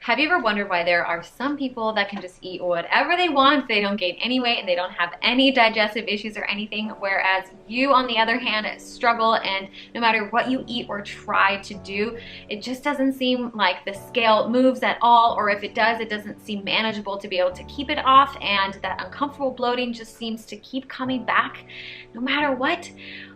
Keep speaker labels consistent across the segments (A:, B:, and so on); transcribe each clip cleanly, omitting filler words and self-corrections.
A: Have you ever wondered why there are some people that can just eat whatever they want, they don't gain any weight, and they don't have any digestive issues or anything, whereas you, on the other hand, struggle, and no matter what you eat or try to do, it just doesn't seem like the scale moves at all, or if it does, it doesn't seem manageable to be able to keep it off, and that uncomfortable bloating just seems to keep coming back no matter what?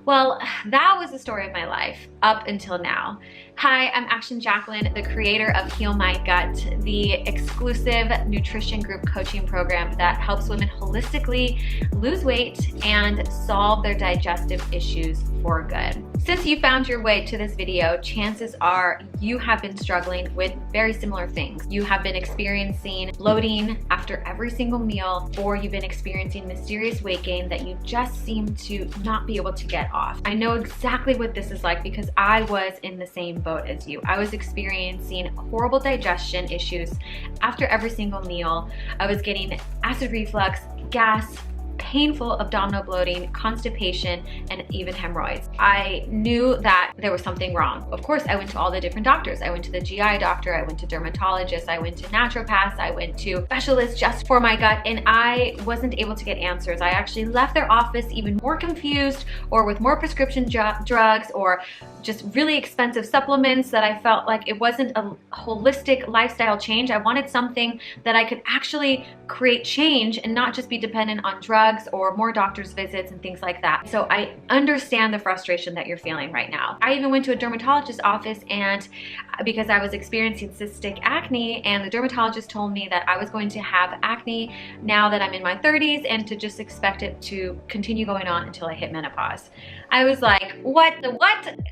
A: Well, that was the story of my life up until now. Hi, I'm Jacquelyn, the creator of Heal My Gut, the exclusive nutrition group coaching program that helps women holistically lose weight and solve their digestive issues for good. Since you found your way to this video, chances are you have been struggling with very similar things. You have been experiencing bloating after every single meal, or you've been experiencing mysterious weight gain that you just seem to not be able to get off. I know exactly what this is like because I was in the same boat as you. I was experiencing horrible digestion issues after every single meal. I was getting acid reflux, gas, painful abdominal bloating, constipation, and even hemorrhoids. I knew that there was something wrong. Of course, I went to all the different doctors. I went to the GI doctor, I went to dermatologists, I went to naturopaths, I went to specialists just for my gut, and I wasn't able to get answers. I actually left their office even more confused, or with more prescription drugs, or just really expensive supplements that I felt like it wasn't a holistic lifestyle change. I wanted something that I could actually create change and not just be dependent on drugs or more doctor's visits and things like that. So I understand the frustration that you're feeling right now. I even went to a dermatologist's office, and because I was experiencing cystic acne, and the dermatologist told me that I was going to have acne now that I'm in my 30s and to just expect it to continue going on until I hit menopause. I was like, what?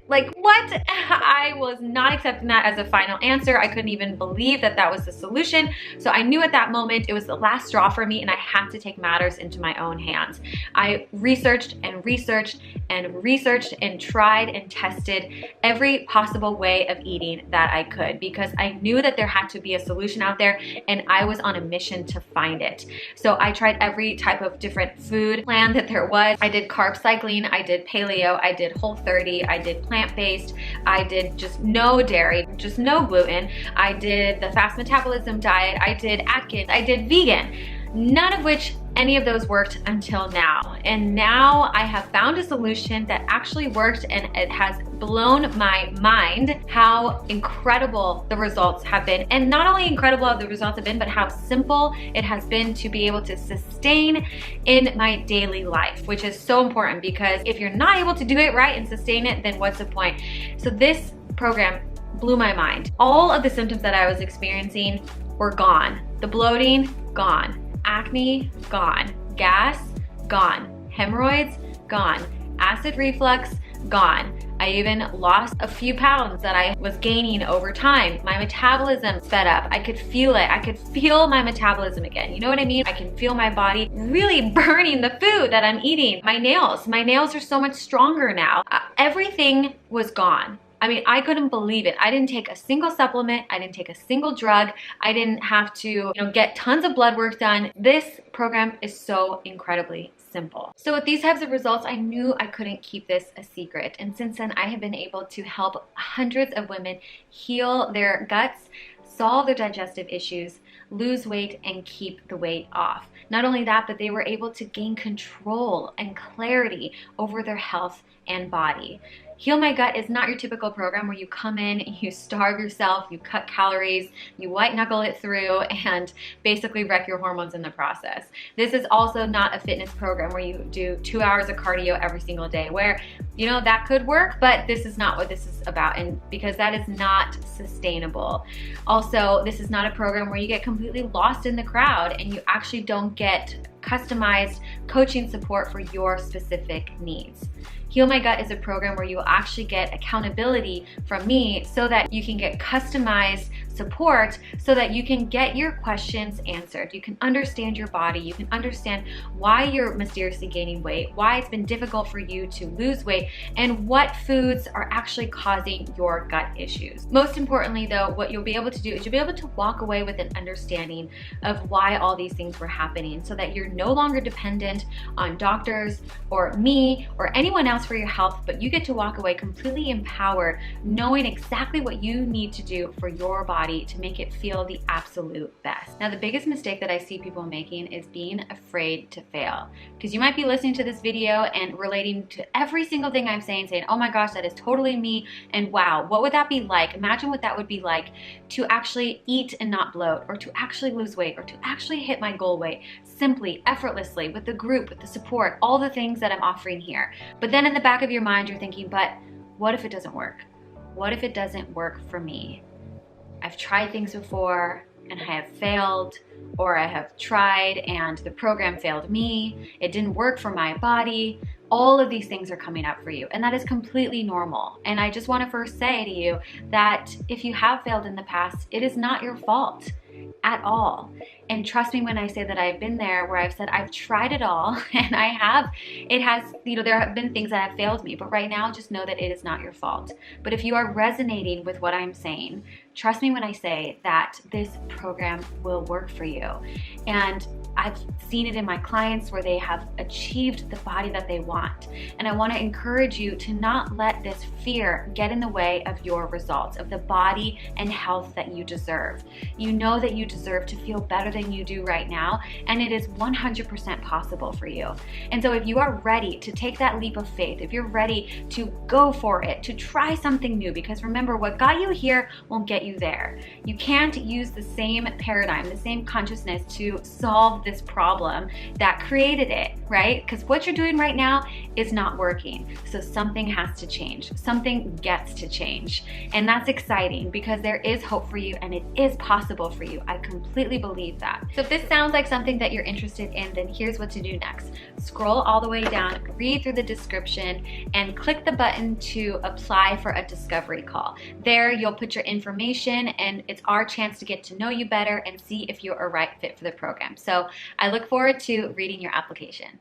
A: Like, what? I was not accepting that as a final answer. I couldn't even believe that that was the solution. So I knew at that moment it was the last straw for me, and I had to take matters into my own hands. I researched and researched and researched and tried and tested every possible way of eating that I could, because I knew that there had to be a solution out there, and I was on a mission to find it. So I tried every type of different food plan that there was. I did carb cycling, I did paleo, I did Whole30, I did plant-based, I did just no dairy, just no gluten, I did the fast metabolism diet, I did Atkins, I did vegan. None of which any of those worked until now. And now I have found a solution that actually worked, and it has blown my mind how incredible the results have been. And not only incredible how the results have been, but how simple it has been to be able to sustain in my daily life, which is so important, because if you're not able to do it right and sustain it, then what's the point? So this program blew my mind. All of the symptoms that I was experiencing were gone. The bloating, gone. Acne, gone. Gas, gone. Hemorrhoids, gone. Acid reflux, gone. I even lost a few pounds that I was gaining over time. My metabolism sped up. I could feel it. I could feel my metabolism again. You know what I mean? I can feel my body really burning the food that I'm eating. My nails are so much stronger now. Everything was gone. I mean, I couldn't believe it. I didn't take a single supplement. I didn't take a single drug. I didn't have to, get tons of blood work done. This program is so incredibly simple. So with these types of results, I knew I couldn't keep this a secret. And since then, I have been able to help hundreds of women heal their guts, solve their digestive issues, lose weight, and keep the weight off. Not only that, but they were able to gain control and clarity over their health and body. Heal My Gut is not your typical program where you come in, you starve yourself, you cut calories, you white knuckle it through, and basically wreck your hormones in the process. This is also not a fitness program where you do 2 hours of cardio every single day, where, that could work, but this is not what this is about, and because that is not sustainable. Also, this is not a program where you get completely lost in the crowd and you actually don't get customized coaching support for your specific needs. Heal My Gut is a program where you will actually get accountability from me so that you can get customized support, so that you can get your questions answered. You can understand your body. You can understand why you're mysteriously gaining weight, why it's been difficult for you to lose weight, and what foods are actually causing your gut issues. Most importantly though, what you'll be able to do is you'll be able to walk away with an understanding of why all these things were happening, so that you're no longer dependent on doctors or me or anyone else for your health, but you get to walk away completely empowered, knowing exactly what you need to do for your body body to make it feel the absolute best. Now, the biggest mistake that I see people making is being afraid to fail. Because you might be listening to this video and relating to every single thing I'm saying, oh my gosh, that is totally me, and wow, what would that be like? Imagine what that would be like to actually eat and not bloat, or to actually lose weight, or to actually hit my goal weight, simply, effortlessly, with the group, with the support, all the things that I'm offering here. But then in the back of your mind, you're thinking, but what if it doesn't work? What if it doesn't work for me? I've tried things before and I have failed, or I have tried and the program failed me, it didn't work for my body. All of these things are coming up for you, and that is completely normal. And I just want to first say to you that if you have failed in the past, it is not your fault at all. And trust me when I say that I've been there, where I've said I've tried it all, and there have been things that have failed me, but right now just know that it is not your fault. But if you are resonating with what I'm saying, trust me when I say that this program will work for you. And I've seen it in my clients where they have achieved the body that they want. And I want to encourage you to not let this fear get in the way of your results, of the body and health that you deserve. You know that you deserve to feel better than you do right now, and it is 100% possible for you. And so if you are ready to take that leap of faith, if you're ready to go for it, to try something new, because remember, what got you here won't get you there. You can't use the same paradigm, the same consciousness to solve this problem that created it, right? Because what you're doing right now is not working. So something has to change. Something gets to change. And that's exciting because there is hope for you and it is possible for you. I completely believe that. So if this sounds like something that you're interested in, then here's what to do next. Scroll all the way down, read through the description, and click the button to apply for a discovery call. There you'll put your information, and it's our chance to get to know you better and see if you're a right fit for the program. So I look forward to reading your application.